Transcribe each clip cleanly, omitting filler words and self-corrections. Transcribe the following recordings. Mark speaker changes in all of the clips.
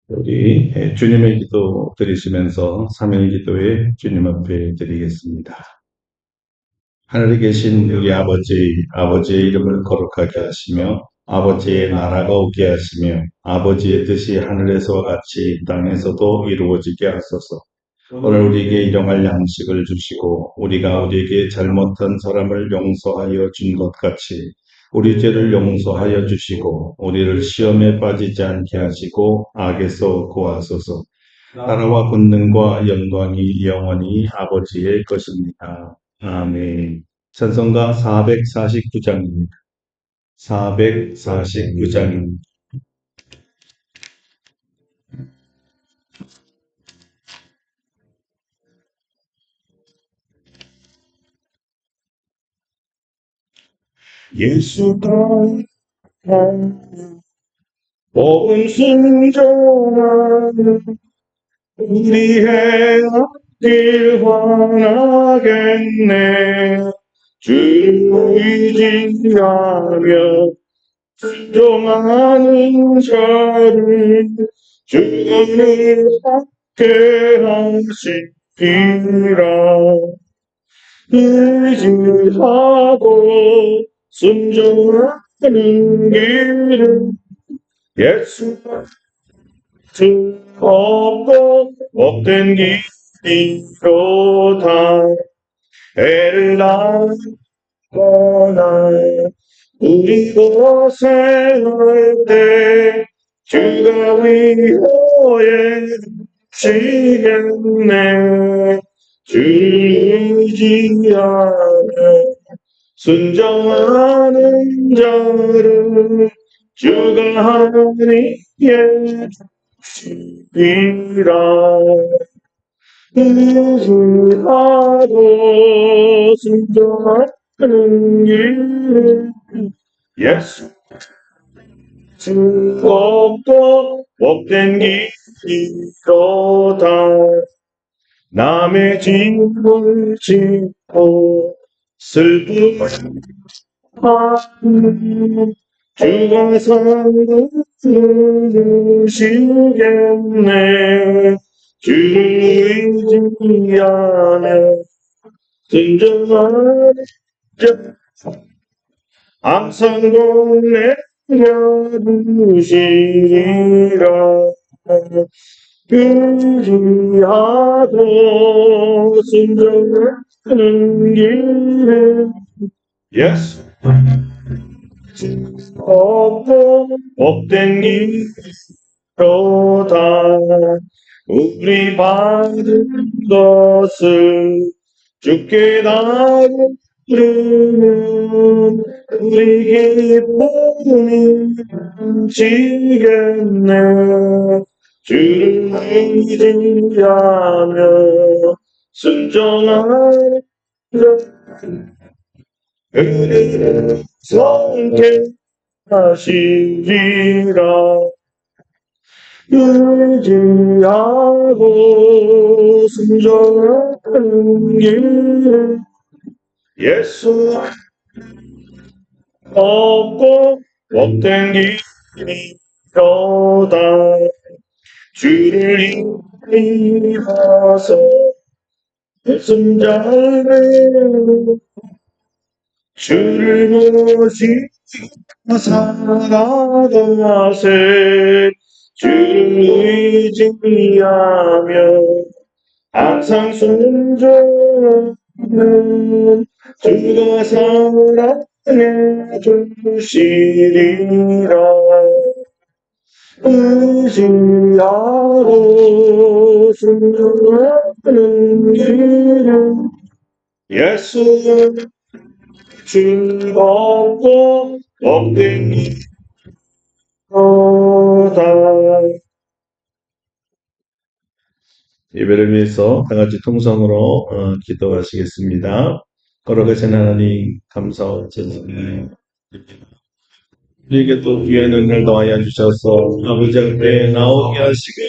Speaker 1: 우리 주님의 기도 드리시면서 삼일 기도에 주님 앞에 드리겠습니다. 하늘에 계신 우리 아버지의 이름을 거룩하게 하시며 아버지의 나라가 오게 하시며 아버지의 뜻이 하늘에서와 같이 땅에서도 이루어지게 하소서. 오늘 우리에게 일용할 양식을 주시고 우리가 우리에게 잘못한 사람을 용서하여 준 것 같이 우리 죄를 용서하여 주시고 우리를 시험에 빠지지 않게 하시고 악에서 구하소서. 나라와 권능과 영광이 영원히 아버지의 것입니다. 아멘. 찬송가 449장입니다. 449장입니다. 예수가 온 순종하는 우리의 앞길 환하겠네. 주를 의지하며 순종하는 자를 주를 함께 하시리라. 의지하고 순종하는 길은 예수가 즐겁고 복된 길이로다. 엘라 떠나 우리 곳에 올때 주가 위로해 주시겠네. 주를 의지하며 순종하는 자를 주가 하나님의 주시리라. 의지하고 순종하는 길 예수 즐겁고 복된 길이로다. 남의 짐을 짓고 슬픔을 하는 주가 상을 주시겠네. 주를 의지하며 순종하는 자 항상 보내주시리라. 의지하고 순종하는 길에 예수 없고 복된 길로다. 우리 받은 것을 주께 나누면 우리 기쁨이 지겠네. 주를 의지하며 순종하는 그를 선택하시리라. 의지하고 순종하는 길 예수 없고 복된 길이로다. 주를 인하서 순자를 주를 모시고 살아가세. 주를 의지하며 항상 순종하는 주가 사랑해 주시리라. 의지하고 순종하는 길은 예수 즐겁고 복된 길로다. 예배를 위해서 다 같이 통성으로 기도하시겠습니다. 거룩하신 하나님 감사와 찬송해요. 우리에게 또 귀한 은혜를 더하여 주셔서 아버지 앞에 나오게 하시고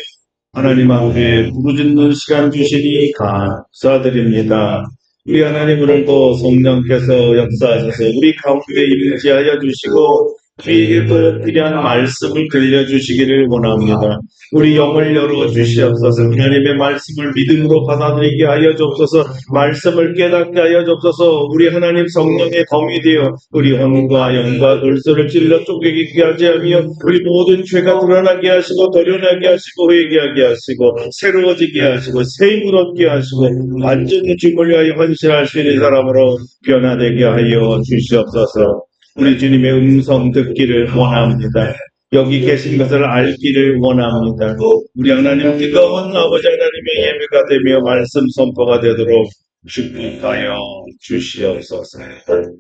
Speaker 1: 하나님 앞에 부르짖는 시간 주시니 감사드립니다. 우리 하나님 오늘도 성령께서 역사하셔서 우리 가운데 임재하여 주시고 우리에게도 필요한 말씀을 들려주시기를 원합니다. 우리 영을 열어 주시옵소서. 하나님의 말씀을 믿음으로 받아들이게 하여 주옵소서. 말씀을 깨닫게 하여 주옵소서. 우리 하나님 성령의 검이 되어 우리 혼과 영과 을소를 찔러 쪼개게 하지 하며 우리 모든 죄가 드러나게 하시고 도련하게 하시고 회개하게 하시고 새로워지게 하시고 새 힘을 얻게 하시고 완전히 주를 위하여 헌신할 수 있는 사람으로 변화되게 하여 주시옵소서. 우리 주님의 음성 듣기를 원합니다. 여기 계신 것을 알기를 원합니다. 우리 하나님 뜨거운 아버지 하나님의 예배가 되며 말씀 선포가 되도록 축복하여 주시옵소서.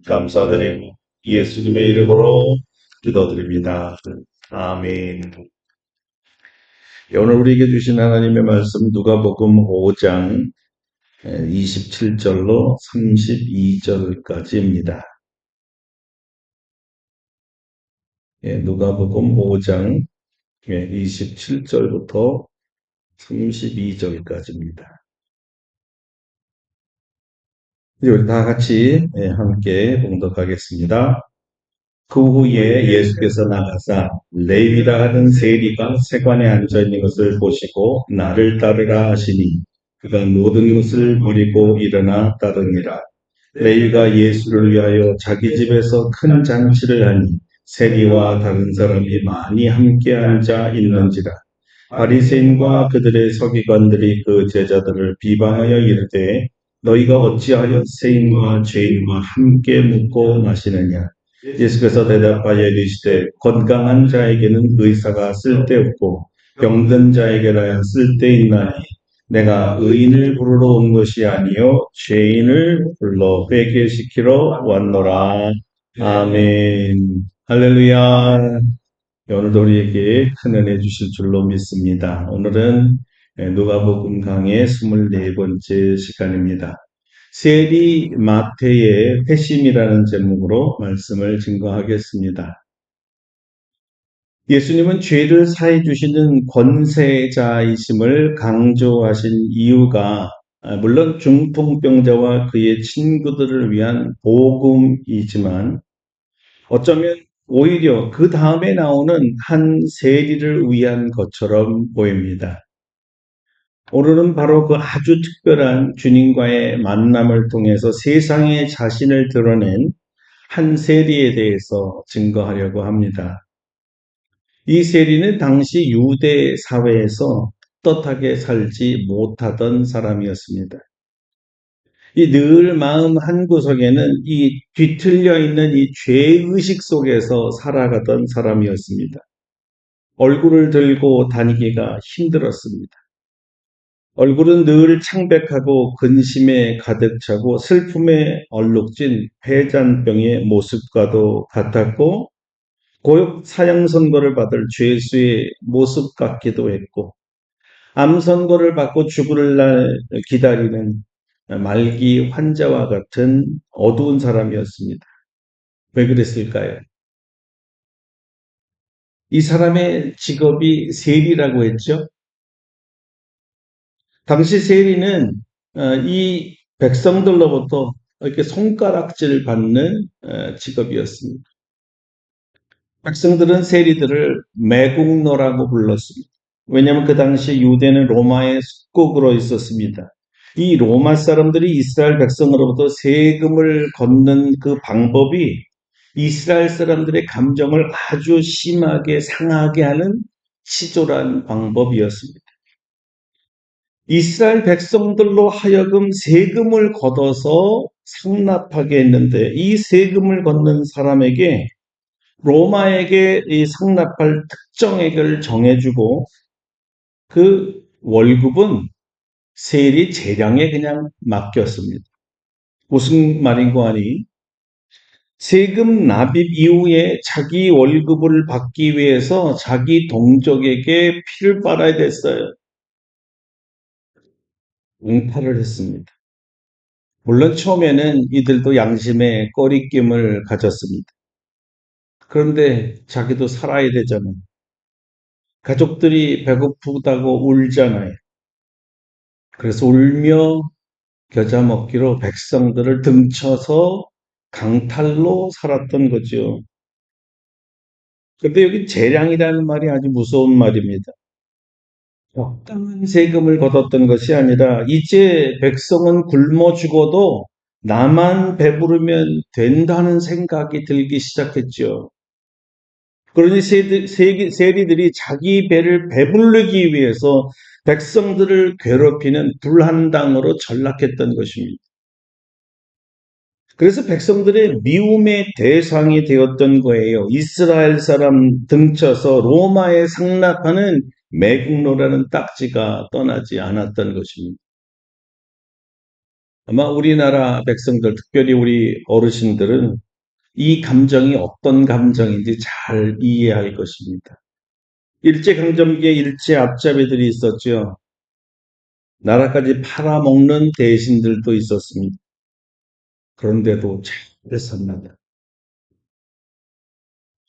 Speaker 1: 감사드리고 예수님의 이름으로 기도드립니다. 아멘. 오늘 우리에게 주신 하나님의 말씀 누가복음 5장 27절로 32절까지입니다. 누가복음 5장 27절부터 32절까지입니다. 이제 우리 다 같이 함께 봉독하겠습니다. 그 후에 예수께서 나가사 레위라 하는 세리가 세관에 앉아 있는 것을 보시고 나를 따르라 하시니 그가 모든 것을 버리고 일어나 따르니라. 레위가 예수를 위하여 자기 집에서 큰 잔치를 하니 세리와 다른 사람이 많이 함께 앉아 있는지라. 바리새인과 그들의 서기관들이 그 제자들을 비방하여 이르되 너희가 어찌하여 세인과 죄인과 함께 묵고 마시느냐. 예수께서 대답하여 이르시되 건강한 자에게는 의사가 쓸데없고 병든 자에게라야 쓸데있나니 내가 의인을 부르러 온 것이 아니요 죄인을 불러 회개시키러 왔노라. 아멘. 할렐루야. 오늘도 우리에게 큰 은혜 주실 줄로 믿습니다. 오늘은 누가복음 강의 24번째 시간입니다. 세리 마태의 회심이라는 제목으로 말씀을 증거하겠습니다. 예수님은 죄를 사해 주시는 권세자이심을 강조하신 이유가 물론 중풍병자와 그의 친구들을 위한 복음이지만 어쩌면 오히려 그 다음에 나오는 한 세리를 위한 것처럼 보입니다. 오늘은 바로 그 아주 특별한 주님과의 만남을 통해서 세상에 자신을 드러낸 한 세리에 대해서 증거하려고 합니다. 이 세리는 당시 유대 사회에서 떳떳하게 살지 못하던 사람이었습니다. 이 늘 마음 한구석에는 이 뒤틀려 있는 이 죄의식 속에서 살아가던 사람이었습니다. 얼굴을 들고 다니기가 힘들었습니다. 얼굴은 늘 창백하고 근심에 가득 차고 슬픔에 얼룩진 폐잔병의 모습과도 같았고 고역 사형 선고를 받을 죄수의 모습 같기도 했고 암 선고를 받고 죽을 날 기다리는 말기 환자와 같은 어두운 사람이었습니다. 왜 그랬을까요? 이 사람의 직업이 세리라고 했죠. 당시 세리는 이 백성들로부터 이렇게 손가락질 받는 직업이었습니다. 백성들은 세리들을 매국노라고 불렀습니다. 왜냐하면 그 당시 유대는 로마의 속국으로 있었습니다. 이 로마 사람들이 이스라엘 백성으로부터 세금을 걷는 그 방법이 이스라엘 사람들의 감정을 아주 심하게 상하게 하는 치졸한 방법이었습니다. 이스라엘 백성들로 하여금 세금을 걷어서 상납하게 했는데 이 세금을 걷는 사람에게 로마에게 이 상납할 특정액을 정해주고 그 월급은 세리 재량에 그냥 맡겼습니다. 무슨 말인고 하니 세금 납입 이후에 자기 월급을 받기 위해서 자기 동족에게 피를 빨아야 됐어요. 응탈을 했습니다. 물론 처음에는 이들도 양심의 꺼리낌을 가졌습니다. 그런데 자기도 살아야 되잖아요. 가족들이 배고프다고 울잖아요. 그래서 울며 겨자 먹기로 백성들을 등쳐서 강탈로 살았던 거죠. 그런데 여기 재량이라는 말이 아주 무서운 말입니다. 적당한 세금을 걷었던 것이 아니라 이제 백성은 굶어 죽어도 나만 배부르면 된다는 생각이 들기 시작했죠. 그러니 세리들이 자기 배를 배부르기 위해서 백성들을 괴롭히는 불한당으로 전락했던 것입니다. 그래서 백성들의 미움의 대상이 되었던 거예요. 이스라엘 사람 등쳐서 로마에 상납하는 매국노라는 딱지가 떠나지 않았던 것입니다. 아마 우리나라 백성들, 특별히 우리 어르신들은 이 감정이 어떤 감정인지 잘 이해할 것입니다. 일제강점기에 일제 앞잡이들이 있었죠. 나라까지 팔아먹는 대신들도 있었습니다. 그런데도 잘 샀나다.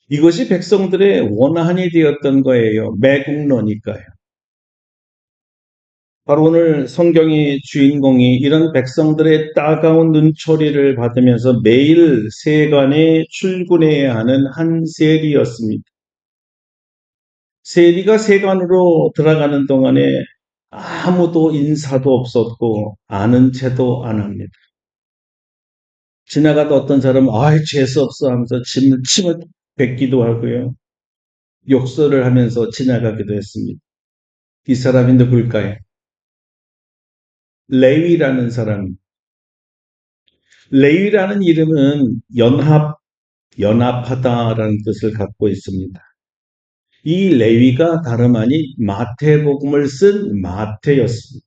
Speaker 1: 이것이 백성들의 원한이 되었던 거예요. 매국노니까요. 바로 오늘 성경의 주인공이 이런 백성들의 따가운 눈초리를 받으면서 매일 세관에 출근해야 하는 한 세리였습니다. 세리가 세관으로 들어가는 동안에 아무도 인사도 없었고 아는 체도 안 합니다. 지나가다 어떤 사람은 아이 재수 없어 하면서 침을 뱉기도 하고요. 욕설을 하면서 지나가기도 했습니다. 이 사람이 누굴까요? 레위라는 사람. 레위라는 이름은 연합하다라는 뜻을 갖고 있습니다. 이 레위가 다름 아닌 마태복음을 쓴 마태였습니다.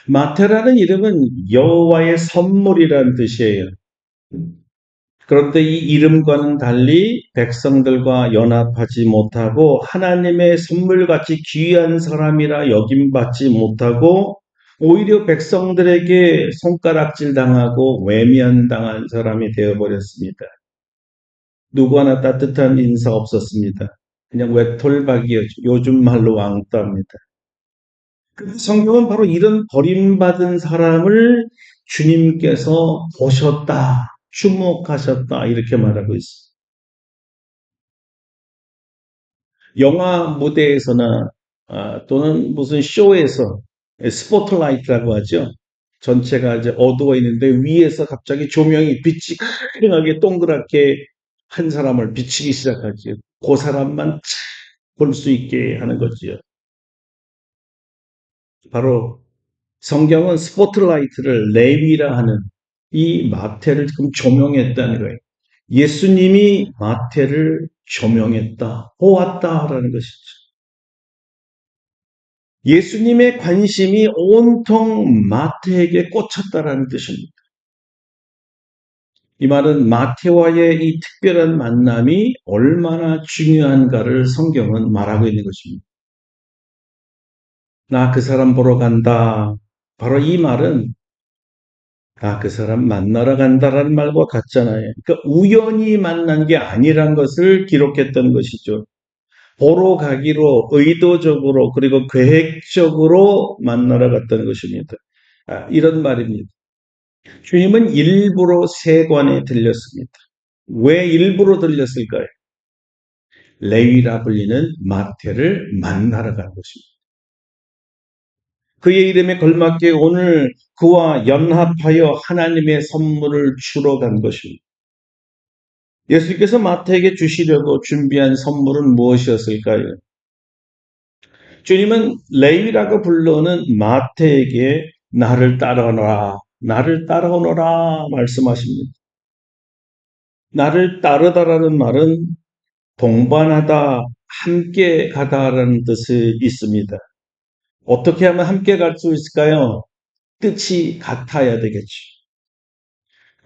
Speaker 1: 마태라는 이름은 여호와의 선물이라는 뜻이에요. 그런데 이 이름과는 달리 백성들과 연합하지 못하고 하나님의 선물같이 귀한 사람이라 여김받지 못하고 오히려 백성들에게 손가락질 당하고 외면당한 사람이 되어버렸습니다. 누구 하나 따뜻한 인사 없었습니다. 그냥 외톨박이였죠. 요즘 말로 왕따입니다. 근데 성경은 바로 이런 버림받은 사람을 주님께서 보셨다, 주목하셨다, 이렇게 말하고 있습니다. 영화 무대에서나 또는 무슨 쇼에서 스포트라이트라고 하죠. 전체가 이제 어두워 있는데 위에서 갑자기 조명이 빛이 쨍하게 동그랗게 한 사람을 비치기 시작하죠. 그 사람만 볼 수 있게 하는 거지요. 바로 성경은 스포트라이트를 레위라 하는 이 마태를 지금 조명했다는 거예요. 예수님이 마태를 조명했다, 보았다라는 것이죠. 예수님의 관심이 온통 마태에게 꽂혔다라는 뜻입니다. 이 말은 마태와의 이 특별한 만남이 얼마나 중요한가를 성경은 말하고 있는 것입니다. 나 그 사람 보러 간다. 바로 이 말은 그 사람 만나러 간다라는 말과 같잖아요. 그러니까 우연히 만난 게 아니란 것을 기록했던 것이죠. 보러 가기로 의도적으로 그리고 계획적으로 만나러 갔던 것입니다. 이런 말입니다. 주님은 일부러 세관에 들렸습니다. 왜 일부러 들렸을까요? 레위라 불리는 마태를 만나러 간 것입니다. 그의 이름에 걸맞게 오늘 그와 연합하여 하나님의 선물을 주러 간 것입니다. 예수께서 마태에게 주시려고 준비한 선물은 무엇이었을까요? 주님은 레위라고 불러오는 마태에게 나를 따라오너라, 나를 따라오너라 말씀하십니다. 나를 따르다라는 말은 동반하다, 함께 가다라는 뜻이 있습니다. 어떻게 하면 함께 갈 수 있을까요? 뜻이 같아야 되겠죠.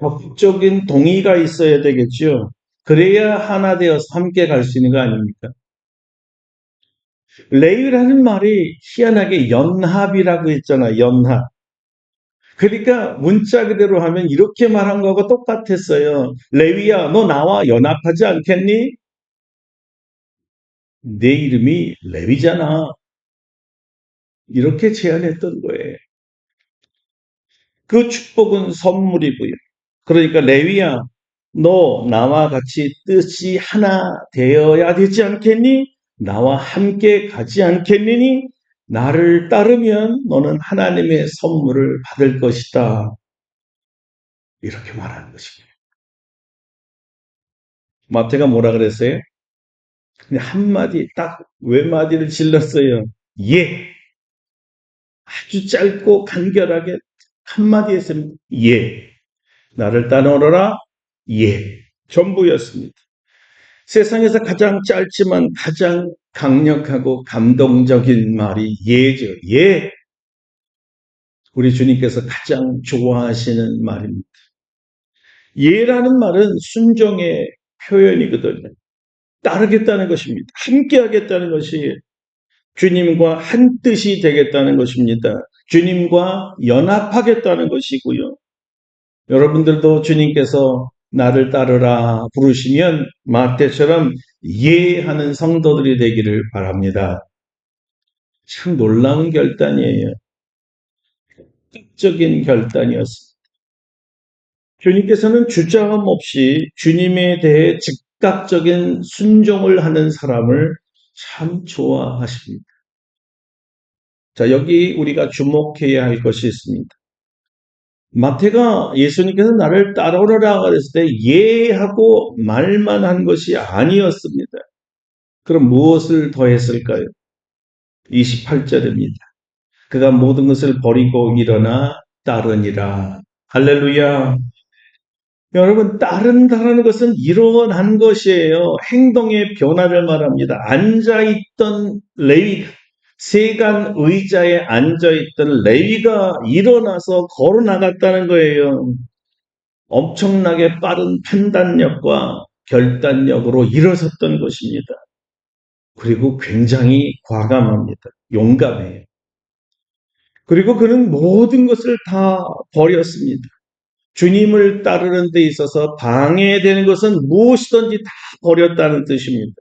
Speaker 1: 법적인 동의가 있어야 되겠죠. 그래야 하나 되어서 함께 갈 수 있는 거 아닙니까? 레위라는 말이 희한하게 연합이라고 했잖아, 연합. 그러니까 문자 그대로 하면 이렇게 말한 거하고 똑같았어요. 레위야, 너 나와 연합하지 않겠니? 내 이름이 레위잖아. 이렇게 제안했던 거예요. 그 축복은 선물이고요. 그러니까 레위야, 너 나와 같이 뜻이 하나 되어야 되지 않겠니? 나와 함께 가지 않겠느니? 나를 따르면 너는 하나님의 선물을 받을 것이다. 이렇게 말하는 것입니다. 마태가 뭐라 그랬어요? 그냥 한마디, 딱 외마디를 질렀어요. 예. 아주 짧고 간결하게 한마디 했으면 예. 나를 따라오너라? 예. 전부였습니다. 세상에서 가장 짧지만 가장 강력하고 감동적인 말이 예죠. 예. 우리 주님께서 가장 좋아하시는 말입니다. 예라는 말은 순종의 표현이거든요. 따르겠다는 것입니다. 함께 하겠다는 것이 주님과 한 뜻이 되겠다는 것입니다. 주님과 연합하겠다는 것이고요. 여러분들도 주님께서 나를 따르라 부르시면 마태처럼 예하는 성도들이 되기를 바랍니다. 참 놀라운 결단이에요. 적인 결단이었습니다. 주님께서는 주저함 없이 주님에 대해 즉각적인 순종을 하는 사람을 참 좋아하십니다. 자, 여기 우리가 주목해야 할 것이 있습니다. 마태가 예수님께서 나를 따라오라 그랬을 때 예하고 말만 한 것이 아니었습니다. 그럼 무엇을 더했을까요? 28절입니다. 그가 모든 것을 버리고 일어나 따르니라. 할렐루야. 여러분, 따른다라는 것은 일어난 것이에요. 행동의 변화를 말합니다. 앉아있던 레위, 세간 의자에 앉아있던 레위가 일어나서 걸어 나갔다는 거예요. 엄청나게 빠른 판단력과 결단력으로 일어섰던 것입니다. 그리고 굉장히 과감합니다. 용감해요. 그리고 그는 모든 것을 다 버렸습니다. 주님을 따르는 데 있어서 방해되는 것은 무엇이든지 다 버렸다는 뜻입니다.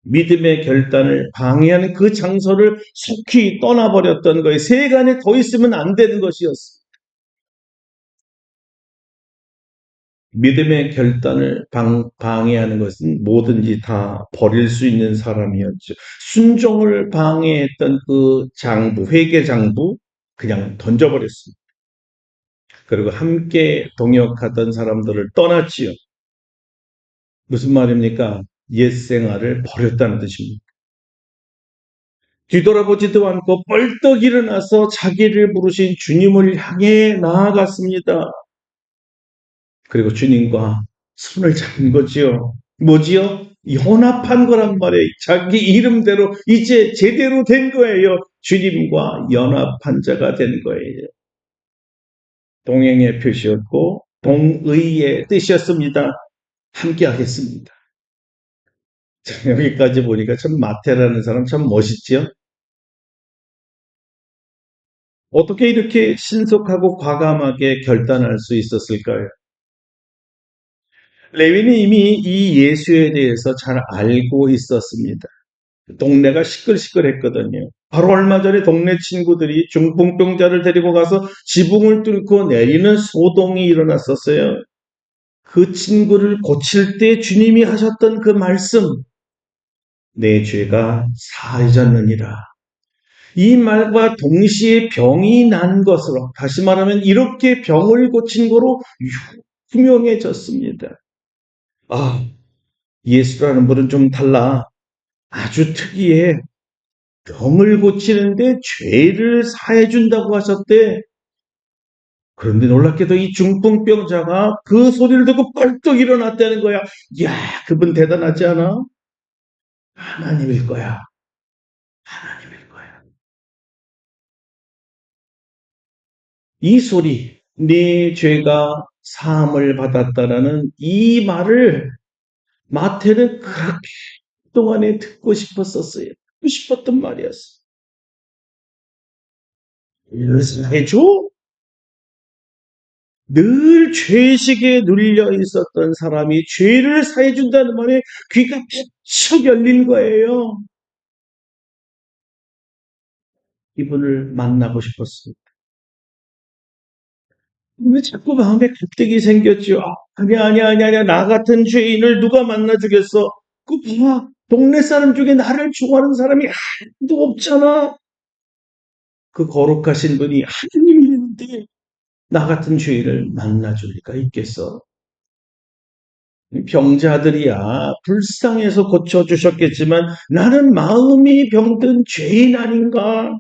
Speaker 1: 믿음의 결단을 방해하는 그 장소를 속히 떠나버렸던 거예요. 세간에 더 있으면 안 되는 것이었어요. 믿음의 결단을 방해하는 것은 뭐든지 다 버릴 수 있는 사람이었죠. 순종을 방해했던 그 장부, 회개 장부, 그냥 던져버렸습니다. 그리고 함께 동역하던 사람들을 떠났지요. 무슨 말입니까? 옛 생활을 버렸다는 뜻입니다. 뒤돌아보지도 않고 벌떡 일어나서 자기를 부르신 주님을 향해 나아갔습니다. 그리고 주님과 손을 잡은 거지요. 뭐지요? 연합한 거란 말이에요. 자기 이름대로 이제 제대로 된 거예요. 주님과 연합한 자가 된 거예요. 동행의 표시였고 동의의 뜻이었습니다. 함께 하겠습니다. 자, 여기까지 보니까 참 마태라는 사람 참 멋있지요? 어떻게 이렇게 신속하고 과감하게 결단할 수 있었을까요? 레위는 이미 이 예수에 대해서 잘 알고 있었습니다. 동네가 시끌시끌했거든요. 바로 얼마 전에 동네 친구들이 중풍병자를 데리고 가서 지붕을 뚫고 내리는 소동이 일어났었어요. 그 친구를 고칠 때 주님이 하셨던 그 말씀, 내 죄가 사해졌느니라. 이 말과 동시에 병이 난 것으로, 다시 말하면 이렇게 병을 고친 거로 유명해졌습니다. 아, 예수라는 분은 좀 달라. 아주 특이해. 병을 고치는데 죄를 사해준다고 하셨대. 그런데 놀랍게도 이 중풍병자가 그 소리를 듣고 벌떡 일어났다는 거야. 이야, 그분 대단하지 않아? 하나님일 거야. 하나님일 거야. 이 소리, 네 죄가 사함을 받았다라는 이 말을 마태는 그렇게 동안에 듣고 싶었었어요. 듣고 싶었던 말이었어. 해줘? 늘 죄식에 눌려 있었던 사람이 죄를 사해준다는 말에 귀가 쩍 열린 거예요. 이분을 만나고 싶었습니다. 왜 자꾸 마음에 갈등이 생겼죠? 아니야, 아니야, 아니야, 아니야. 나 같은 죄인을 누가 만나주겠어? 그 봐. 동네 사람 중에 나를 좋아하는 사람이 하나도 없잖아. 그 거룩하신 분이 하느님이는데 나 같은 죄인을 만나줄 리가 있겠어? 병자들이야 불쌍해서 고쳐주셨겠지만 나는 마음이 병든 죄인 아닌가?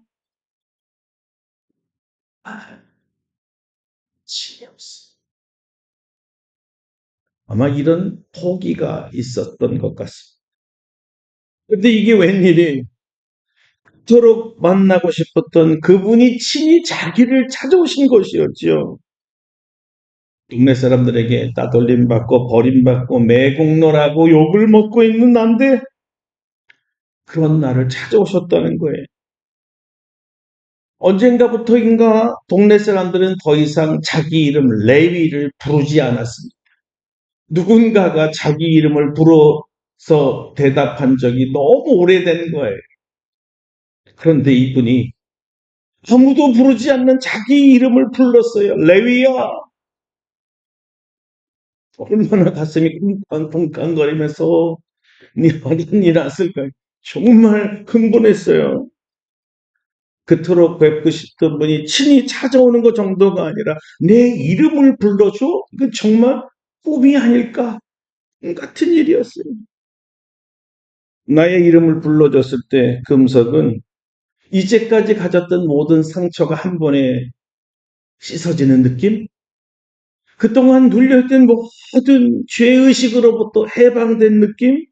Speaker 1: 아, 힘이 없어. 아마 이런 포기가 있었던 것 같습니다. 근데 이게 웬일이 그토록 만나고 싶었던 그분이 친히 자기를 찾아오신 것이었지요. 동네 사람들에게 따돌림 받고 버림받고 매국노라고 욕을 먹고 있는 난데 그런 나를 찾아오셨다는 거예요. 언젠가부터인가 동네 사람들은 더 이상 자기 이름 레위를 부르지 않았습니다. 누군가가 자기 이름을 불어서 대답한 적이 너무 오래된 거예요. 그런데 이분이 아무도 부르지 않는 자기 이름을 불렀어요. 레위야. 얼마나 가슴이 쿵쾅쿵쾅거리면서 네 어떤 일 났을까. 정말 흥분했어요. 그토록 뵙고 싶던 분이 친히 찾아오는 것 정도가 아니라 내 이름을 불러줘? 이건 정말 꿈이 아닐까 같은 일이었어요. 나의 이름을 불러줬을 때 금석은 이제까지 가졌던 모든 상처가 한 번에 씻어지는 느낌? 그동안 눌려있던 모든 죄의식으로부터 해방된 느낌?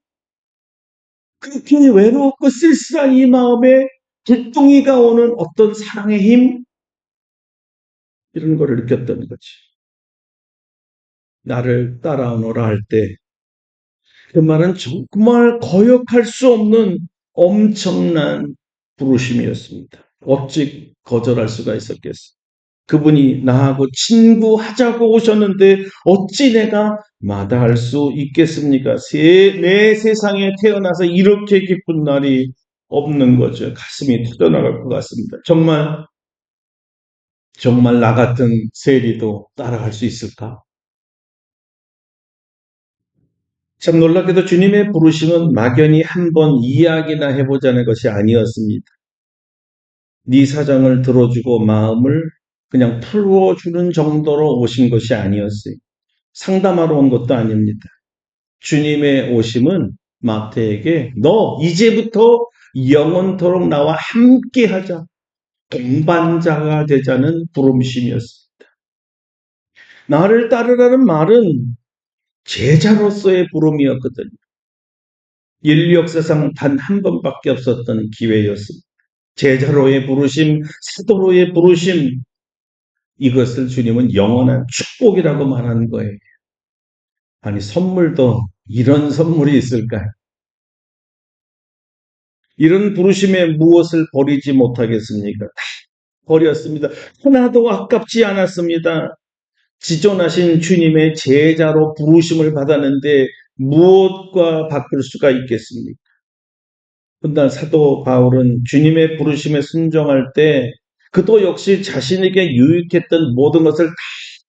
Speaker 1: 그렇게 외롭고 쓸쓸한 이 마음에 불똥이가 오는 어떤 사랑의 힘? 이런 거를 느꼈던 거지. 나를 따라오너라 할 때 그 말은 정말 거역할 수 없는 엄청난 부르심이었습니다. 어찌 거절할 수가 있었겠어. 그분이 나하고 친구하자고 오셨는데 어찌 내가 마다할 수 있겠습니까? 내 세상에 태어나서 이렇게 기쁜 날이 없는 거죠. 가슴이 터져나갈 것 같습니다. 정말 나 같은 세리도 따라갈 수 있을까? 참 놀랍게도 주님의 부르심은 막연히 한번 이야기나 해보자는 것이 아니었습니다. 네 사정을 들어주고 마음을 그냥 풀어주는 정도로 오신 것이 아니었어요. 상담하러 온 것도 아닙니다. 주님의 오심은 마태에게 너 이제부터 영원토록 나와 함께하자. 동반자가 되자는 부름심이었습니다. 나를 따르라는 말은 제자로서의 부름이었거든요. 인류 역사상 단 한 번밖에 없었던 기회였습니다. 제자로의 부르심, 사도로의 부르심, 이것을 주님은 영원한 축복이라고 말하는 거예요. 아니, 선물도 이런 선물이 있을까요? 이런 부르심에 무엇을 버리지 못하겠습니까? 다 버렸습니다. 하나도 아깝지 않았습니다. 지존하신 주님의 제자로 부르심을 받았는데 무엇과 바꿀 수가 있겠습니까? 훗날 사도 바울은 주님의 부르심에 순종할 때 그도 역시 자신에게 유익했던 모든 것을 다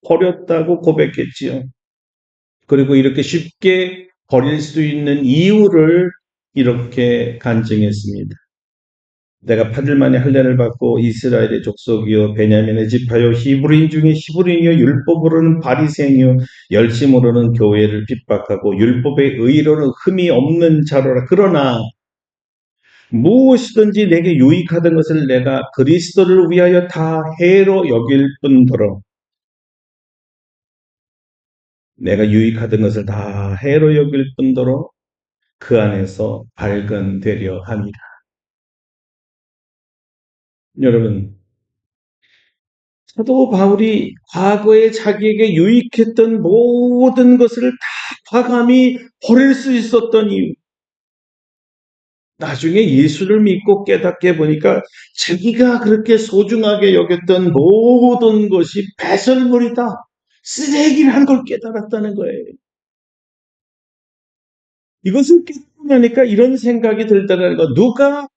Speaker 1: 버렸다고 고백했지요. 그리고 이렇게 쉽게 버릴 수 있는 이유를 이렇게 간증했습니다. 내가 8일 만에 할례를 받고 이스라엘의 족속이요 베냐민의 지파요 히브리인 중에 히브리인이요 율법으로는 바리새인이요 열심으로는 교회를 핍박하고 율법의 의로는 흠이 없는 자로라. 그러나 무엇이든지 내게 유익하던 것을 내가 그리스도를 위하여 다 해로 여길 뿐더러 내가 유익하던 것을 다 해로 여길 뿐더러 그 안에서 발견되려 합니다. 여러분, 사도 바울이 과거에 자기에게 유익했던 모든 것을 다 과감히 버릴 수 있었던 이유, 나중에 예수를 믿고 깨닫게 보니까 자기가 그렇게 소중하게 여겼던 모든 것이 배설물이다. 쓰레기라는 걸 깨달았다는 거예요. 이것을 깨닫고 나니까 이런 생각이 들다는 거. 누가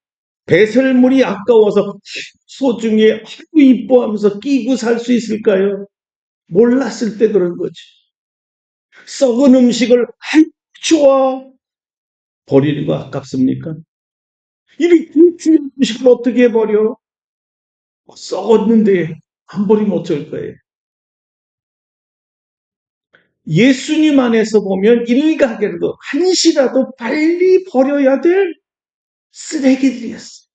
Speaker 1: 배설물이 아까워서 소중히 아주 이뻐하면서 끼고 살 수 있을까요? 몰랐을 때 그런 거지. 썩은 음식을 아이 좋아 버리는 거 아깝습니까? 이렇게 귀한 음식을 어떻게 버려? 썩었는데 안 버리면 어쩔 거예요. 예수님 안에서 보면 일각에라도 한시라도 빨리 버려야 될 쓰레기들이었어요.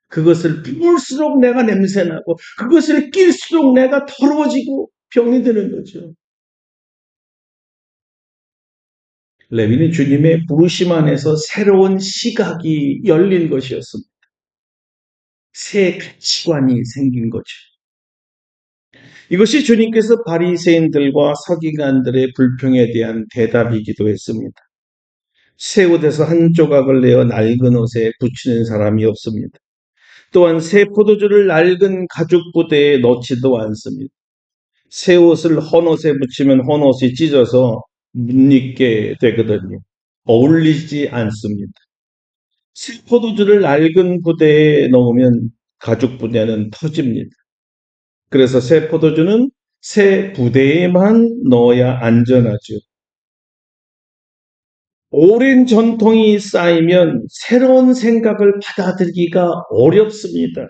Speaker 1: 그것을 품을수록 내가 냄새나고 그것을 낄수록 내가 더러워지고 병이 드는 거죠. 레위는 주님의 부르심 안에서 새로운 시각이 열린 것이었습니다. 새 가치관이 생긴 거죠. 이것이 주님께서 바리새인들과 서기관들의 불평에 대한 대답이기도 했습니다. 새 옷에서 한 조각을 내어 낡은 옷에 붙이는 사람이 없습니다. 또한 새 포도주를 낡은 가죽 부대에 넣지도 않습니다. 새 옷을 헌 옷에 붙이면 헌 옷이 찢어서 못 입게 되거든요. 어울리지 않습니다. 새 포도주를 낡은 부대에 넣으면 가죽 부대는 터집니다. 그래서 새 포도주는 새 부대에만 넣어야 안전하죠. 오랜 전통이 쌓이면 새로운 생각을 받아들이기가 어렵습니다.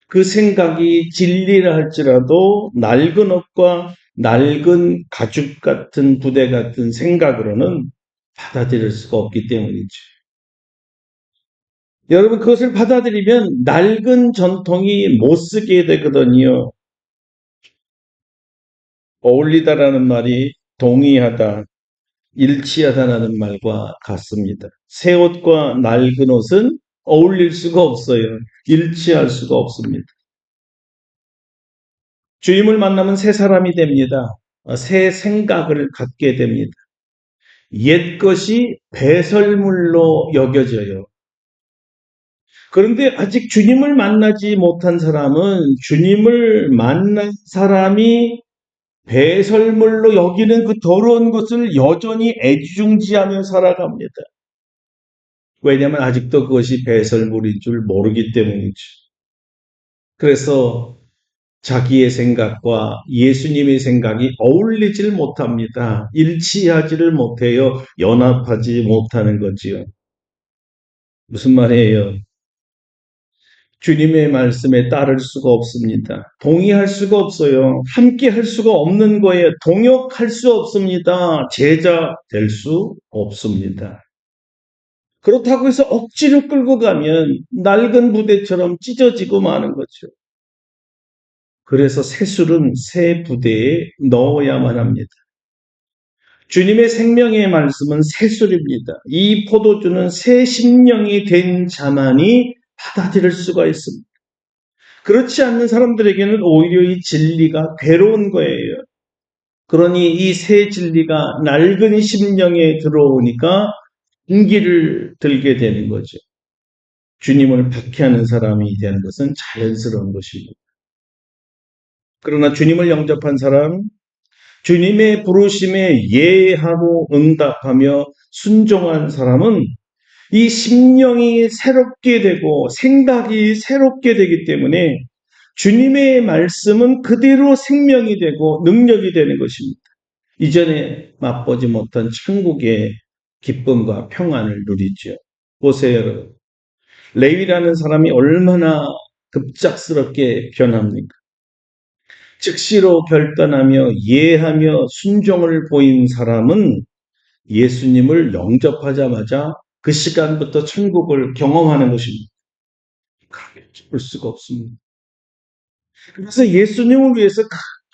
Speaker 1: 그 생각이 진리라 할지라도 낡은 옷과 낡은 가죽 같은 부대 같은 생각으로는 받아들일 수가 없기 때문이죠. 여러분 그것을 받아들이면 낡은 전통이 못 쓰게 되거든요. 어울리다라는 말이 동의하다, 일치하다라는 말과 같습니다. 새 옷과 낡은 옷은 어울릴 수가 없어요. 일치할 수가 없습니다. 주님을 만나면 새 사람이 됩니다. 새 생각을 갖게 됩니다. 옛 것이 배설물로 여겨져요. 그런데 아직 주님을 만나지 못한 사람은 주님을 만난 사람이 배설물로 여기는 그 더러운 것을 여전히 애지중지하며 살아갑니다. 왜냐하면 아직도 그것이 배설물인 줄 모르기 때문이죠. 그래서 자기의 생각과 예수님의 생각이 어울리질 못합니다. 일치하지를 못해요. 연합하지 못하는 거지요. 무슨 말이에요? 주님의 말씀에 따를 수가 없습니다. 동의할 수가 없어요. 함께 할 수가 없는 거예요. 동역할 수 없습니다. 제자 될 수 없습니다. 그렇다고 해서 억지로 끌고 가면 낡은 부대처럼 찢어지고 마는 거죠. 그래서 새술은 새 부대에 넣어야만 합니다. 주님의 생명의 말씀은 새술입니다. 이 포도주는 새 심령이 된 자만이 받아들일 수가 있습니다. 그렇지 않는 사람들에게는 오히려 이 진리가 괴로운 거예요. 그러니 이 새 진리가 낡은 심령에 들어오니까 공기를 들게 되는 거죠. 주님을 박해하는 사람이 되는 것은 자연스러운 것입니다. 그러나 주님을 영접한 사람, 주님의 부르심에 예하고 응답하며 순종한 사람은 이 심령이 새롭게 되고 생각이 새롭게 되기 때문에 주님의 말씀은 그대로 생명이 되고 능력이 되는 것입니다. 이전에 맛보지 못한 천국의 기쁨과 평안을 누리죠. 보세요, 여러분. 레위라는 사람이 얼마나 급작스럽게 변합니까? 즉시로 결단하며 예하며 순종을 보인 사람은 예수님을 영접하자마자 그 시간부터 천국을 경험하는 것입니다. 그렇게 볼 수가 없습니다. 그래서 예수님을 위해서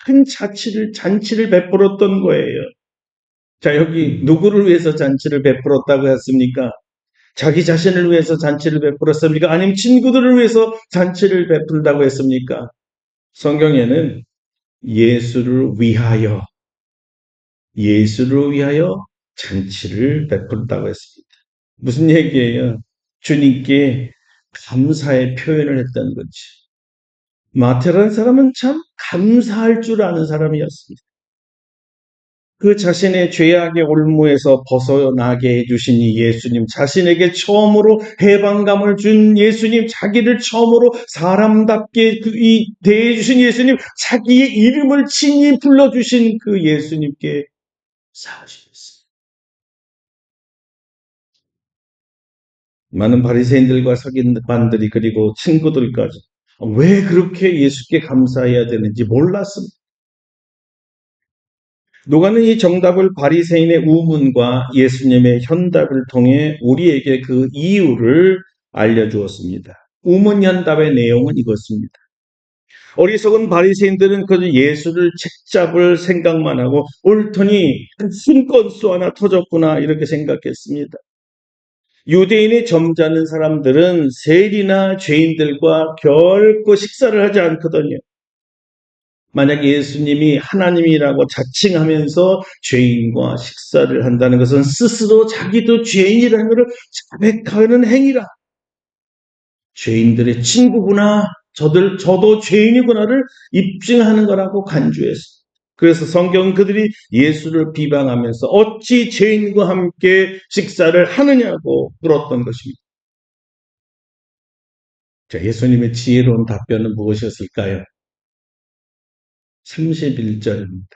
Speaker 1: 큰 잔치를 베풀었던 거예요. 자, 여기 누구를 위해서 잔치를 베풀었다고 했습니까? 자기 자신을 위해서 잔치를 베풀었습니까? 아니면 친구들을 위해서 잔치를 베푼다고 했습니까? 성경에는 예수를 위하여 잔치를 베푼다고 했습니다. 무슨 얘기예요? 주님께 감사의 표현을 했다는 거지. 마태라는 사람은 참 감사할 줄 아는 사람이었습니다. 그 자신의 죄악의 올무에서 벗어나게 해주신 이 예수님, 자신에게 처음으로 해방감을 준 예수님, 자기를 처음으로 사람답게 대해주신 예수님, 자기의 이름을 친히 불러주신 그 예수님께 사하셨습니다. 많은 바리새인들과 서기관들이 그리고 친구들까지 왜 그렇게 예수께 감사해야 되는지 몰랐습니다. 누가는 이 정답을 바리새인의 우문과 예수님의 현답을 통해 우리에게 그 이유를 알려주었습니다. 우문현답의 내용은 이것입니다. 어리석은 바리새인들은 그저 예수를 책잡을 생각만 하고 옳더니 신건수 하나 터졌구나 이렇게 생각했습니다. 유대인의 점잖은 사람들은 세리나 죄인들과 결코 식사를 하지 않거든요. 만약 예수님이 하나님이라고 자칭하면서 죄인과 식사를 한다는 것은 스스로 자기도 죄인이라는 것을 자백하는 행위라. 죄인들의 친구구나. 저도 죄인이구나를 입증하는 거라고 간주했습니다. 그래서 성경은 그들이 예수를 비방하면서 어찌 죄인과 함께 식사를 하느냐고 물었던 것입니다. 자, 예수님의 지혜로운 답변은 무엇이었을까요? 31절입니다.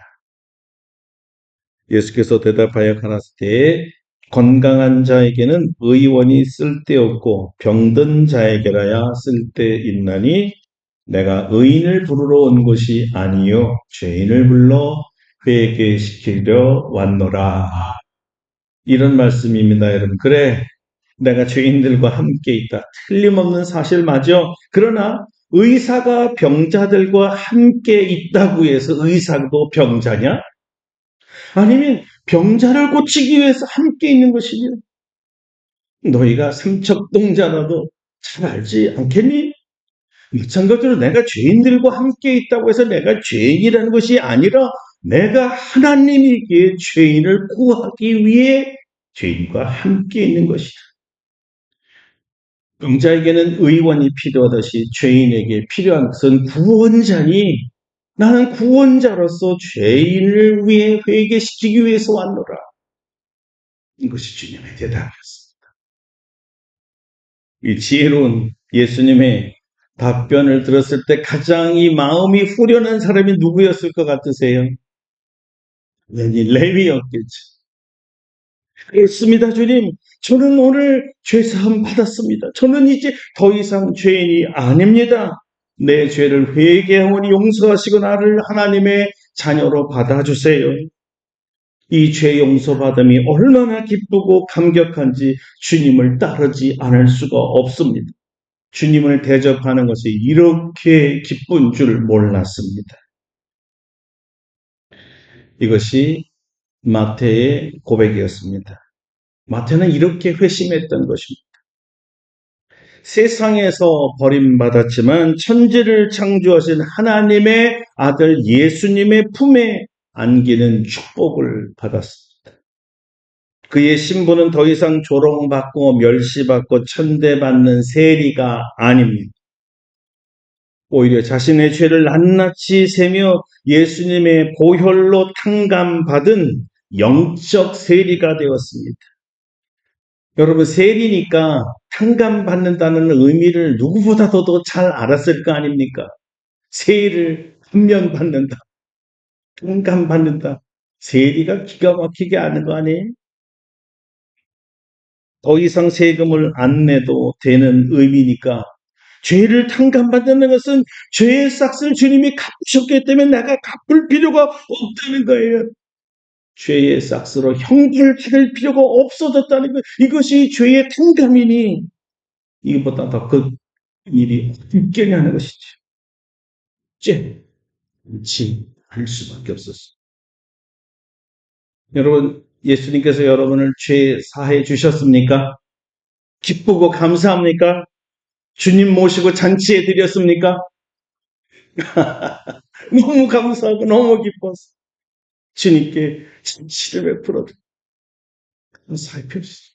Speaker 1: 예수께서 대답하여 가라사대 건강한 자에게는 의원이 쓸데없고 병든 자에게라야 쓸데있나니 내가 의인을 부르러 온 것이 아니요 죄인을 불러 회개시키려 왔노라. 이런 말씀입니다, 여러분. 그래, 내가 죄인들과 함께 있다. 틀림없는 사실 맞아. 그러나 의사가 병자들과 함께 있다고 해서 의사도 병자냐? 아니면 병자를 고치기 위해서 함께 있는 것이냐? 너희가 삼척동자라도 잘 알지 않겠니? 마찬가지로 내가 죄인들과 함께 있다고 해서 내가 죄인이라는 것이 아니라 내가 하나님에게 죄인을 구하기 위해 죄인과 함께 있는 것이다. 병자에게는 의원이 필요하듯이 죄인에게 필요한 것은 구원자니 나는 구원자로서 죄인을 위해 회개시키기 위해서 왔노라. 이것이 주님의 대답이었습니다. 이 지혜로운 예수님의 답변을 들었을 때 가장 이 마음이 후련한 사람이 누구였을 것 같으세요? 왠지 레위였겠죠. 그렇습니다, 주님. 저는 오늘 죄사함 받았습니다. 저는 이제 더 이상 죄인이 아닙니다. 내 죄를 회개하오니 용서하시고 나를 하나님의 자녀로 받아주세요. 이 죄 용서받음이 얼마나 기쁘고 감격한지 주님을 따르지 않을 수가 없습니다. 주님을 대접하는 것이 이렇게 기쁜 줄 몰랐습니다. 이것이 마태의 고백이었습니다. 마태는 이렇게 회심했던 것입니다. 세상에서 버림받았지만 천지를 창조하신 하나님의 아들 예수님의 품에 안기는 축복을 받았습니다. 그의 신분은 더 이상 조롱받고 멸시받고 천대받는 세리가 아닙니다. 오히려 자신의 죄를 낱낱이 세며 예수님의 보혈로 탕감받은 영적 세리가 되었습니다. 여러분, 세리니까 탕감받는다는 의미를 누구보다도 더 잘 알았을 거 아닙니까? 세리를 한 명 받는다. 탕감받는다. 세리가 기가 막히게 아는 거 아니에요? 더 이상 세금을 안 내도 되는 의미니까 죄를 탕감받는 것은 죄의 싹을 주님이 갚으셨기 때문에 내가 갚을 필요가 없다는 거예요. 죄의 싹으로 형벌받을 필요가 없어졌다는 것. 이것이 죄의 탕감이니 이것보다 더 그 일이 없겠냐는 것이죠. 그렇지 않을 수밖에 없었어요. 여러분, 예수님께서 여러분을 죄 사해 주셨습니까? 기쁘고 감사합니까? 주님 모시고 잔치해 드렸습니까? 너무 감사하고 너무 기뻐서 주님께 잔치를 베풀어 감사의 표시.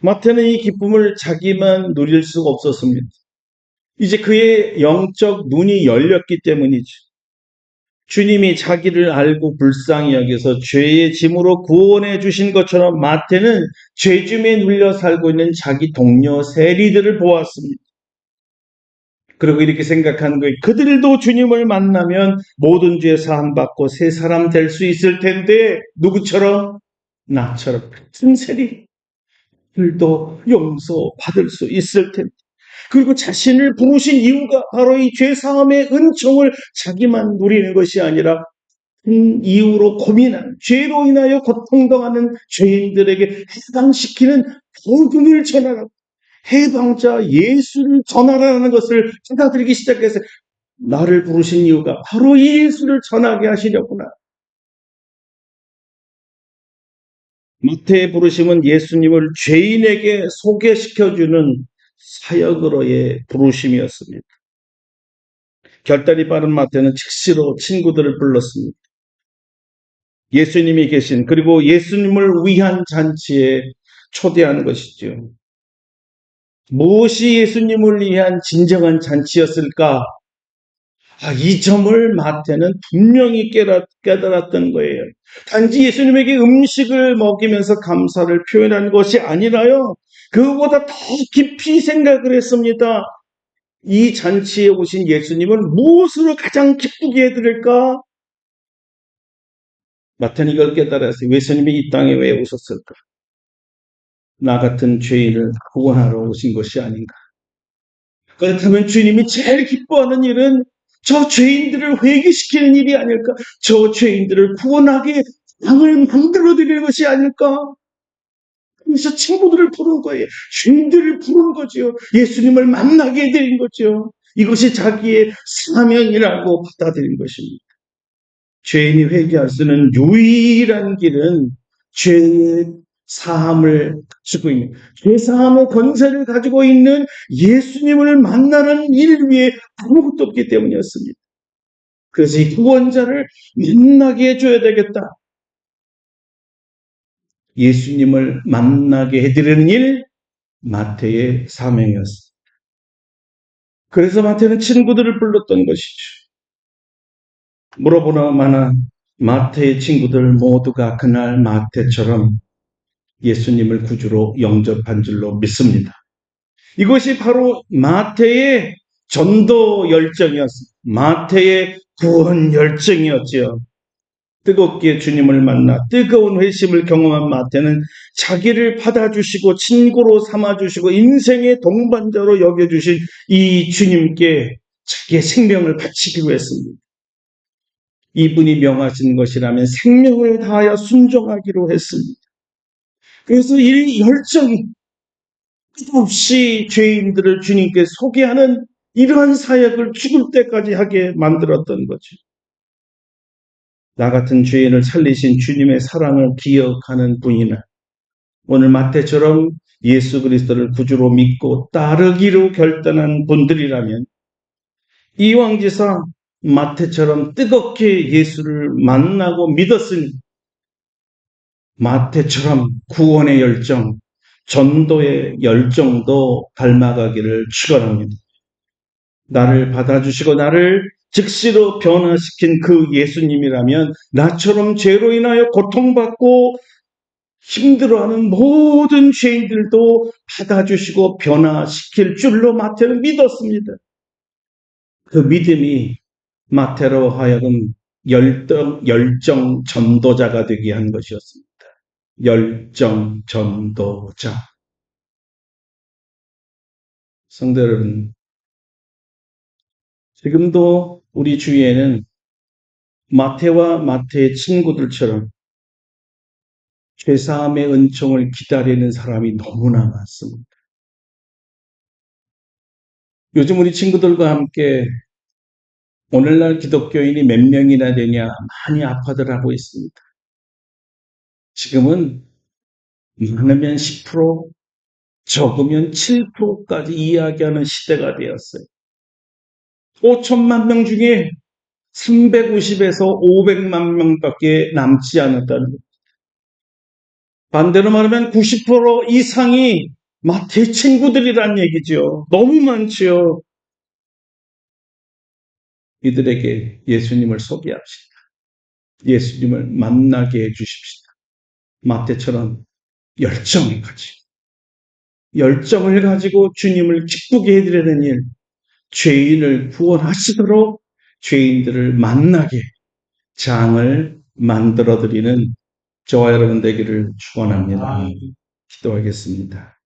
Speaker 1: 마태는 이 기쁨을 자기만 누릴 수가 없었습니다. 이제 그의 영적 눈이 열렸기 때문이죠. 주님이 자기를 알고 불쌍히 여겨서 죄의 짐으로 구원해 주신 것처럼 마태는 죄짐에 눌려 살고 있는 자기 동료 세리들을 보았습니다. 그리고 이렇게 생각하는 거예요. 그들도 주님을 만나면 모든 죄 사함 받고 새 사람 될 수 있을 텐데 누구처럼? 나처럼 같은 세리들도 용서받을 수 있을 텐데. 그리고 자신을 부르신 이유가 바로 이 죄사함의 은총을 자기만 누리는 것이 아니라 이유로 고민하는, 죄로 인하여 고통당하는 죄인들에게 해방시키는 복음을 전하라고, 해방자 예수를 전하라는 것을 받아들이기 시작해서 나를 부르신 이유가 바로 이 예수를 전하게 하시려구나. 마태의 부르심은 예수님을 죄인에게 소개시켜주는 사역으로의 부르심이었습니다. 결단이 빠른 마태는 즉시로 친구들을 불렀습니다. 예수님이 계신, 그리고 예수님을 위한 잔치에 초대하는 것이죠. 무엇이 예수님을 위한 진정한 잔치였을까? 이 점을 마태는 분명히 깨달았던 거예요. 단지 예수님에게 음식을 먹이면서 감사를 표현한 것이 아니라요, 그보다 더 깊이 생각을 했습니다. 이 잔치에 오신 예수님을 무엇으로 가장 기쁘게 해드릴까? 마태는 이걸 깨달았어요. 예수님이 이 땅에 왜 오셨을까? 나 같은 죄인을 구원하러 오신 것이 아닌가. 그렇다면 주님이 제일 기뻐하는 일은 저 죄인들을 회개시키는 일이 아닐까? 저 죄인들을 구원하게 땅을 만들어드리는 것이 아닐까? 그래서 친구들을 부른 거예요. 죄인들을 부른 거죠. 예수님을 만나게 해드린 거죠. 이것이 자기의 사명이라고 받아들인 것입니다. 죄인이 회개할 수 있는 유일한 길은 죄의 사함을 가지고 있는, 죄 사함의 권세를 가지고 있는 예수님을 만나는 일 위에 아무것도 없기 때문이었습니다. 그래서 이 구원자를 만나게 해줘야 되겠다. 예수님을 만나게 해드리는 일, 마태의 사명이었습니다. 그래서 마태는 친구들을 불렀던 것이죠. 물어보나마나 마태의 친구들 모두가 그날 마태처럼 예수님을 구주로 영접한 줄로 믿습니다. 이것이 바로 마태의 전도 열정이었습니다. 마태의 구원 열정이었지요. 뜨겁게 주님을 만나 뜨거운 회심을 경험한 마태는 자기를 받아주시고 친구로 삼아주시고 인생의 동반자로 여겨주신 이 주님께 자기의 생명을 바치기로 했습니다. 이분이 명하신 것이라면 생명을 다하여 순종하기로 했습니다. 그래서 이 열정이 끝없이 죄인들을 주님께 소개하는 이러한 사역을 죽을 때까지 하게 만들었던 거죠. 나 같은 죄인을 살리신 주님의 사랑을 기억하는 분이나 오늘 마태처럼 예수 그리스도를 구주로 믿고 따르기로 결단한 분들이라면 이왕지사 마태처럼 뜨겁게 예수를 만나고 믿었으니 마태처럼 구원의 열정, 전도의 열정도 닮아가기를 축원합니다. 나를 받아주시고 나를 즉시로 변화시킨 그 예수님이라면 나처럼 죄로 인하여 고통받고 힘들어하는 모든 죄인들도 받아주시고 변화시킬 줄로 마태는 믿었습니다. 그 믿음이 마태로 하여금 열정 전도자가 되게 한 것이었습니다. 열정 전도자. 성도 여러분, 지금도 우리 주위에는 마태와 마태의 친구들처럼 죄사함의 은총을 기다리는 사람이 너무나 많습니다. 요즘 우리 친구들과 함께 오늘날 기독교인이 몇 명이나 되냐 많이 아파들 하고 있습니다. 지금은 많으면 10%, 적으면 7%까지 이야기하는 시대가 되었어요. 5천만 명 중에 350에서 500만 명밖에 남지 않았다는 것. 반대로 말하면 90% 이상이 마태 친구들이란 얘기죠. 너무 많지요. 이들에게 예수님을 소개합시다. 예수님을 만나게 해주십시다. 마태처럼 열정을 가지고 주님을 기쁘게 해드리는 일, 죄인을 구원하시도록 죄인들을 만나게 장을 만들어드리는 저와 여러분 되기를 축원합니다. 기도하겠습니다.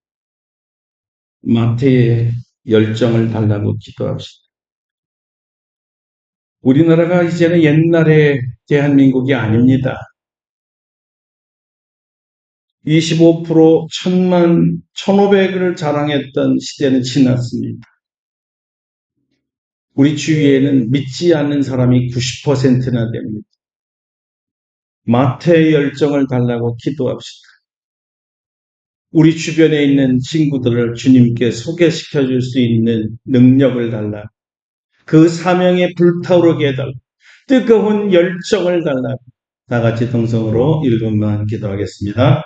Speaker 1: 마태의 열정을 달라고 기도합시다. 우리나라가 이제는 옛날의 대한민국이 아닙니다. 25% 1000만, 1500을 자랑했던 시대는 지났습니다. 우리 주위에는 믿지 않는 사람이 90%나 됩니다. 마태의 열정을 달라고 기도합시다. 우리 주변에 있는 친구들을 주님께 소개시켜 줄 수 있는 능력을 달라. 그 사명에 불타오르게 해달라. 뜨거운 열정을 달라. 다 같이 동성으로 1분만 기도하겠습니다.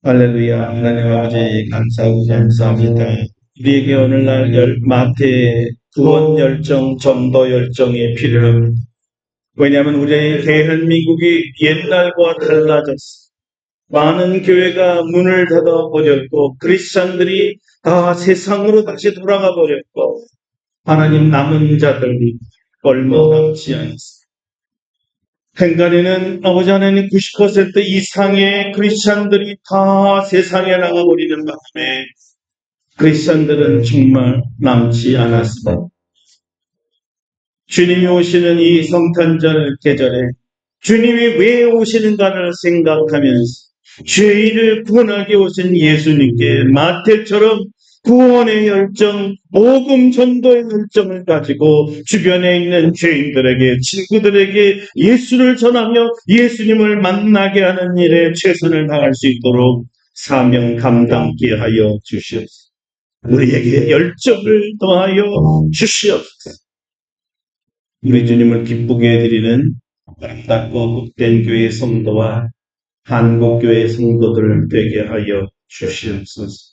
Speaker 1: 할렐루야. 하나님 아버지 감사하고 감사합니다. 우리에게 오늘날 마태의 구원 열정, 전도 열정이 필요합니다. 왜냐하면 우리의 대한민국이 옛날과 달라졌습니다. 많은 교회가 문을 닫아버렸고 크리스찬들이 다 세상으로 다시 돌아가 버렸고 하나님 남은 자들이 얼마 남지 않았습니다. 행간에는 아버지 하나님 90% 이상의 크리스찬들이 다 세상에 나가버리는 바람에 크리스찬들은 정말 남지 않았습니다. 주님이 오시는 이 성탄절 계절에 주님이 왜 오시는가를 생각하면서 죄인을 구원하게 오신 예수님께 마태처럼 구원의 열정, 복음 전도의 열정을 가지고 주변에 있는 죄인들에게, 친구들에게 예수를 전하며 예수님을 만나게 하는 일에 최선을 다할 수 있도록 사명 감당케 하여 주시옵소서. 우리에게 열정을 더하여 주시옵소서. 우리 주님을 기쁘게 해드리는 아름답고 복된 교회 성도와 한국교회 성도들 되게 하여 주시옵소서.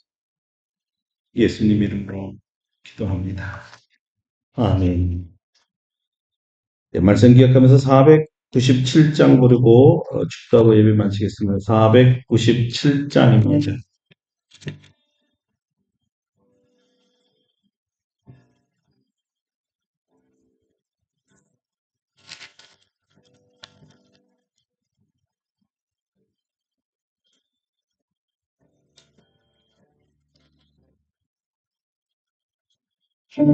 Speaker 1: 예수님 이름으로 기도합니다. 아멘. 네, 말씀 기억하면서 497장 부르고 축도하고 예배 마치겠습니다. 497장입니다. 주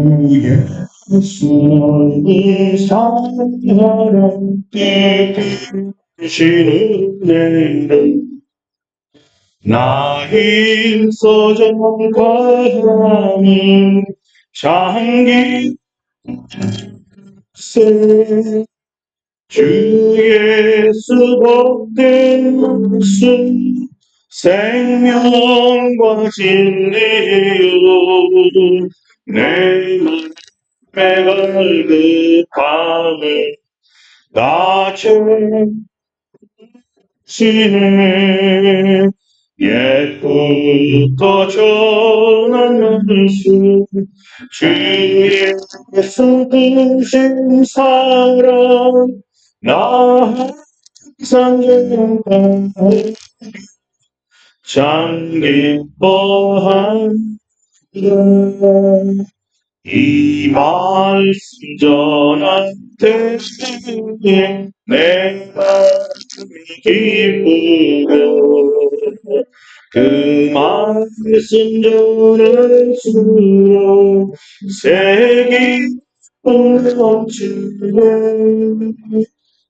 Speaker 1: 예수님이 사랑하게 되시는 내일은 나 힘써 전가하는 장기 주 예수 복된 말씀 생명과 진리요 내 맘에 밝은 밤을 낮추시네 옛부터 전한 말씀 주 예수 되신 사랑 나 항상 참 기뻐한다. 이 말씀 전할 때에 내 마음이 기쁘고 그 말씀 전할수록 새 기쁨 넘치네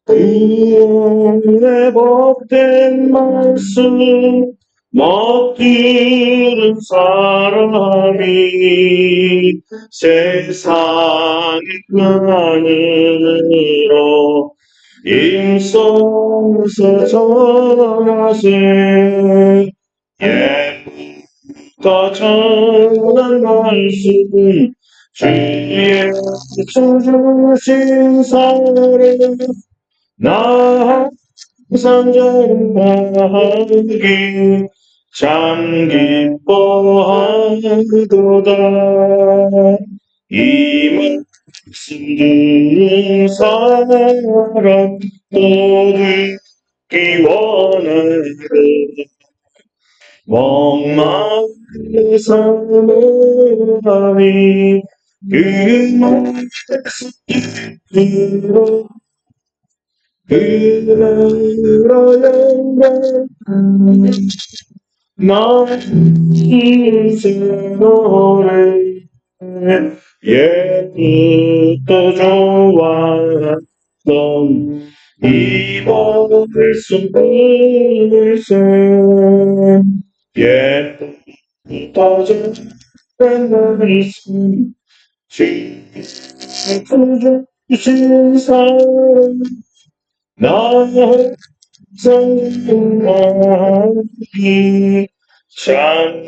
Speaker 1: 구원의 복된 말씀 못 들은 사람이 세상의 하늘로 임소서 전하세 예부터 전한 말씀 주의 주신 사랑 나 항상 전하기 참 기뻐하도다 이 숨기는 사랑 떠들기 원하네 목마른 사랑이 그 말씀으로 그러여 나는 인생노래 예쁘고 좋았던 이별 속에서 예쁘고 좋았던 말씀 주신 사랑 나의 생각이 참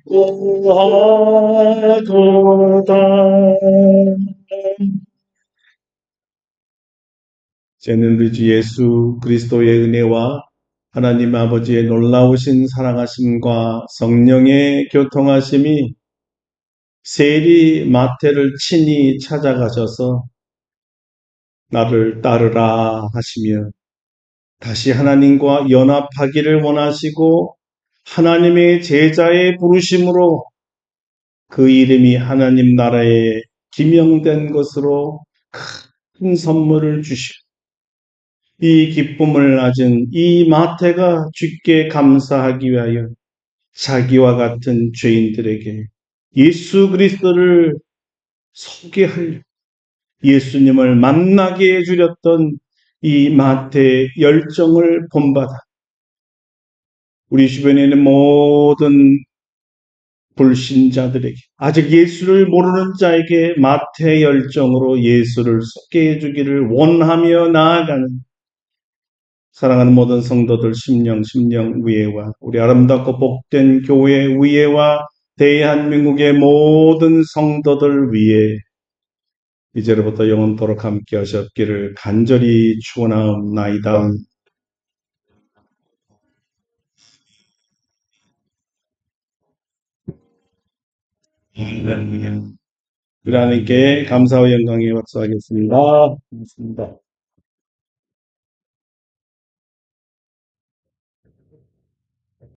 Speaker 1: 기뻐하도다. 이제는 우리 주 예수 그리스도의 은혜와 하나님 아버지의 놀라우신 사랑하심과 성령의 교통하심이 세리 마태를 친히 찾아가셔서 나를 따르라 하시며 다시 하나님과 연합하기를 원하시고 하나님의 제자의 부르심으로 그 이름이 하나님 나라에 기명된 것으로 큰 선물을 주시고 이 기쁨을 가진 이 마태가 주께 감사하기 위하여 자기와 같은 죄인들에게 예수 그리스도를 소개하려 예수님을 만나게 해주렸던 이 마태의 열정을 본받아 우리 주변에 있는 모든 불신자들에게 아직 예수를 모르는 자에게 마태의 열정으로 예수를 소개해 주기를 원하며 나아가는 사랑하는 모든 성도들 심령 위에와 우리 아름답고 복된 교회 위에와 대한민국의 모든 성도들 위에 이제로부터 영원토록 함께 하셨기를 간절히 축원하옵나이다. 우리 하나님께 감사와 영광에 박수하겠습니다. 고맙습니다.